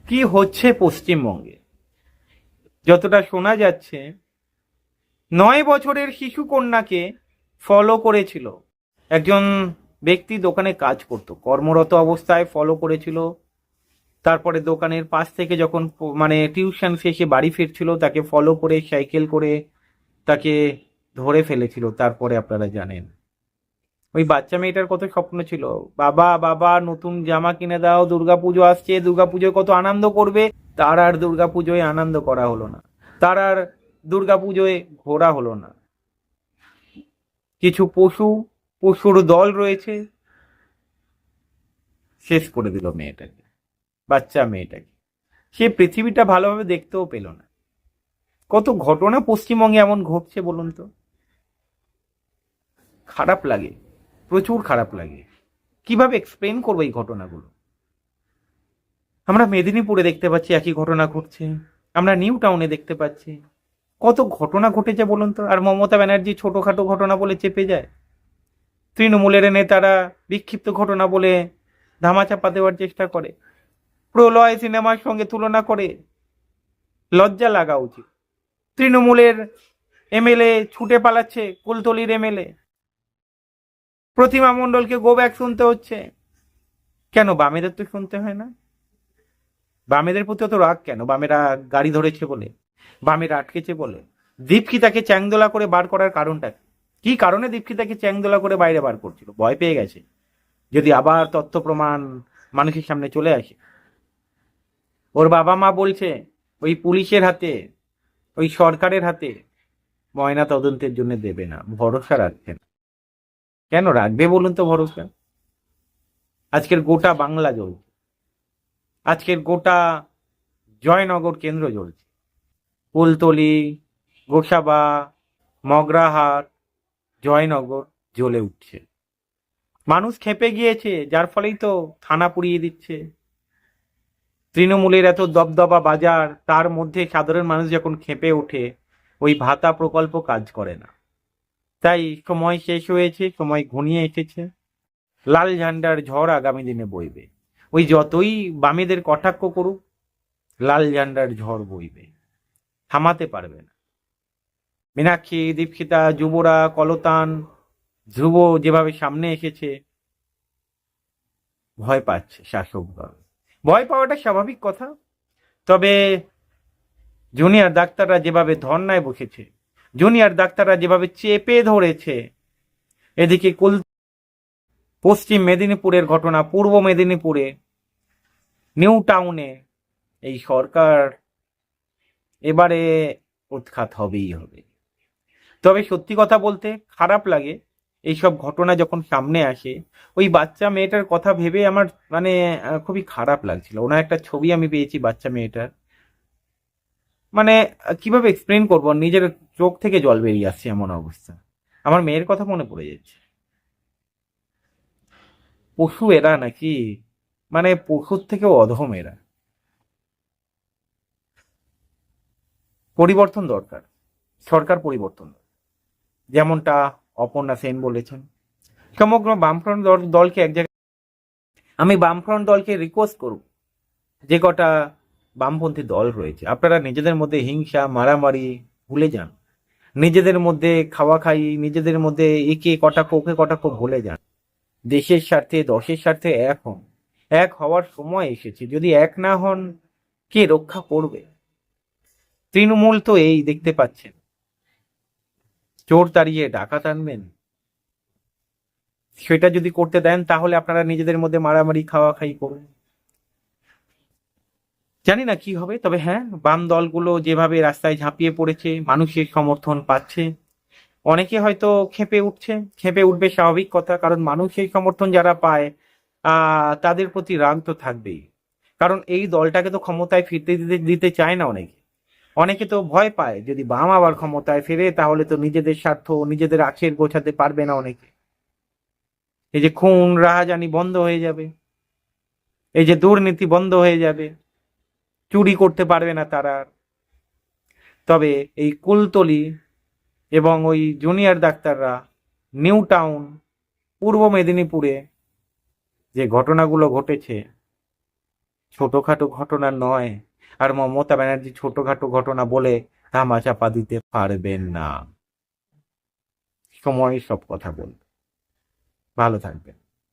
কি হচ্ছে পশ্চিমবঙ্গে? যতটা শোনা যাচ্ছে, 9 বছরের শিশু কন্যাকে ফলো করেছিল একজন ব্যক্তি। দোকানে কাজ করত, কর্মরত অবস্থায় ফলো করেছিল। তারপরে দোকানের পাশ থেকে যখন মানে টিউশন শেষে বাড়ি ফিরছিল, তাকে ফলো করে সাইকেল করে তাকে ধরে ফেলেছিল। তারপরে আপনারা জানেন, ওই বাচ্চা মেয়েটার কত স্বপ্ন ছিল, বাবা বাবা নতুন জামা কিনে দাও, দুর্গাপুজো আসছে, দুর্গাপুজোয় কত আনন্দ করবে। তার আর দুর্গাপুজোয় আনন্দ করা হলো না, তার আর দুর্গাপুজোয় ঘোরা হলো না। কিছু পশুর দল রয়েছে, শেষ করে দিল মেয়েটাকে, বাচ্চা মেয়েটাকে। সে পৃথিবীটা ভালোভাবে দেখতেও পেল না। কত ঘটনা পশ্চিমবঙ্গে এমন ঘটছে বলুন তো। খারাপ লাগে, প্রচুর খারাপ লাগে। কিভাবে এক্সপ্লেন করবো এই ঘটনাগুলো? আমরা মেদিনীপুরে দেখতে পাচ্ছি একই ঘটনা ঘটছে, আমরা নিউ টাউনে দেখতে পাচ্ছি। কত ঘটনা ঘটেছে বলুন তো। আর মমতা ব্যানার্জি ছোটখাটো ঘটনা বলে চেপে যায়। তৃণমূলের নেতারা বিক্ষিপ্ত ঘটনা বলে ধামাচাপা দেওয়ার চেষ্টা করে, প্রলয় সিনেমার সঙ্গে তুলনা করে। লজ্জা লাগা উচিত। তৃণমূলের এমএলএ ছুটে পালাচ্ছে, কুলতলির এমএলএ প্রতিমা মণ্ডলকে গো ব্যাক শুনতে হচ্ছে। কেন বামেদের তো শুনতে হয় না? বামেদের প্রতি অত রাগ কেন? বামেরা গাড়ি ধরেছে বলে, বামেরা আটকেছে বলে? দীপশিতাকে চ্যাংদোলা করে বার করার কারণটা কি? কারণে দীপশিতাকে চ্যাংদোলা করে বাইরে বার করছিল? ভয় পেয়ে গেছে যদি আবার তথ্য প্রমাণ মানুষের সামনে চলে আসে। ওর বাবা মা বলছে ওই পুলিশের হাতে, ওই সরকারের হাতে ময়না তদন্তের জন্য দেবে না, ভরসা রাখছে না। কেন রাখবে বলুন তো ভরসা? আজকের গোটা বাংলা জ্বলছে, আজকের গোটা জয়নগর কেন্দ্র জ্বলছে। কুলতলি, গোসাবা, মগরাহাট, জয়নগর জ্বলে উঠছে। মানুষ খেপে গিয়েছে, যার ফলেই তো থানা পুড়িয়ে দিচ্ছে। তৃণমূলের এত দবদবা বাজার, তার মধ্যে সাধারণ মানুষ যখন খেপে ওঠে, ওই ভাতা প্রকল্প কাজ করে না। তাই সময় শেষ হয়েছে, সময় ঘনিয়ে এসেছে। লাল ঝান্ডার ঝড় আগামী দিনে বইবে। ওই যতই বামেদের কটাক্ষ করুক, লাল ঝান্ডার ঝড় বইবে, থামাতে পারবে না। মীনাক্ষী, দীপশিতা, যুবরা, কলতান, ধ্রুব যেভাবে সামনে এসেছে, ভয় পাচ্ছে শাসক দল। ভয় পাওয়াটা স্বাভাবিক কথা। তবে জুনিয়র ডাক্তাররা যেভাবে ধর্নায় বসেছে, জুনিয়র ডাক্তাররা যেভাবে চেপে ধরেছে, এদিকে পশ্চিম মেদিনীপুরের ঘটনা, পূর্ব মেদিনীপুরে নিউ টাউনে, এই সরকার এবারে উৎখাত হবেই হবে। তবে সত্যি কথা বলতে খারাপ লাগে এইসব ঘটনা যখন সামনে আসে। ওই বাচ্চা মেয়েটার কথা ভেবে আমার মানে খুবই খারাপ লাগছিল। ওনার একটা ছবি আমি পেয়েছি বাচ্চা মেয়েটার, মানে কিভাবে এক্সপ্লেন করবো, নিজের চোখ থেকে জল বেরিয়ে আসছে এমন অবস্থা। আমার মেয়ের কথা মনে পড়ে যাচ্ছে। পশু এরা নাকি, মানে পশুর থেকেও অধম এরা। পরিবর্তন দরকার, সরকার পরিবর্তন দরকার। যেমনটা অপর্ণা সেন বলেছেন। সমগ্র বামফ্রন্ট দলকে এক জায়গায়, আমি বামফ্রন্ট দলকে রিকোয়েস্ট করব, যে কটা বামপন্থী দল রয়েছে, আপনারা নিজেদের মধ্যে হিংসা মারামারি ভুলে যান। নিজেদের মধ্যে খাওয়া খাই, নিজেদের মধ্যে একে কটাক্ষ ওকে কটাক্ষ ভুলে যান। দেশের স্বার্থে, দশের স্বার্থে এক হন। এক হওয়ার সময় এসেছে। যদি এক না হন, কে রক্ষা করবে? তৃণমূল তো এই দেখতে পাচ্ছেন, চোর তাড়িয়ে ডাকাত আনবেন। সেটা যদি করতে দেন, তাহলে আপনারা নিজেদের মধ্যে মারামারি খাওয়া খাই করুন। জানি না কি হবে, তবে হ্যাঁ, বাম দলগুলো যেভাবে রাস্তায় ঝাঁপিয়ে পড়েছে, মানুষের সমর্থন পাচ্ছে, অনেকে হয়তো খেপে উঠছে। খেপে উঠবে, স্বাভাবিক কথা, কারণ মানুষের সমর্থন যারা পায় তাদের প্রতি রাগ তো থাকবেই। কারণ এই দলটাকে তো ক্ষমতায় ফিরতে দিতে দিতে চায় না অনেকে। অনেকে তো ভয় পায়, যদি বাম আবার ক্ষমতায় ফেরে তাহলে তো নিজেদের স্বার্থ, নিজেদের আখের গোছাতে পারবে না অনেকে। এই যে খুন রাহাজানি বন্ধ হয়ে যাবে, এই যে দুর্নীতি বন্ধ হয়ে যাবে, চুরি করতে পারবে না তারা। তবে এই কুলতলি এবং ওই জুনিয়র ডাক্তাররা, নিউ টাউন, পূর্ব মেদিনীপুরে যে ঘটনাগুলো ঘটেছে, ছোটখাটো ঘটনা নয়। আর মমতা ব্যানার্জি ছোটখাটো ঘটনা বলে ধামাচাপা দিতে পারবেন না। সময় সব কথা বলবে। ভালো থাকবেন।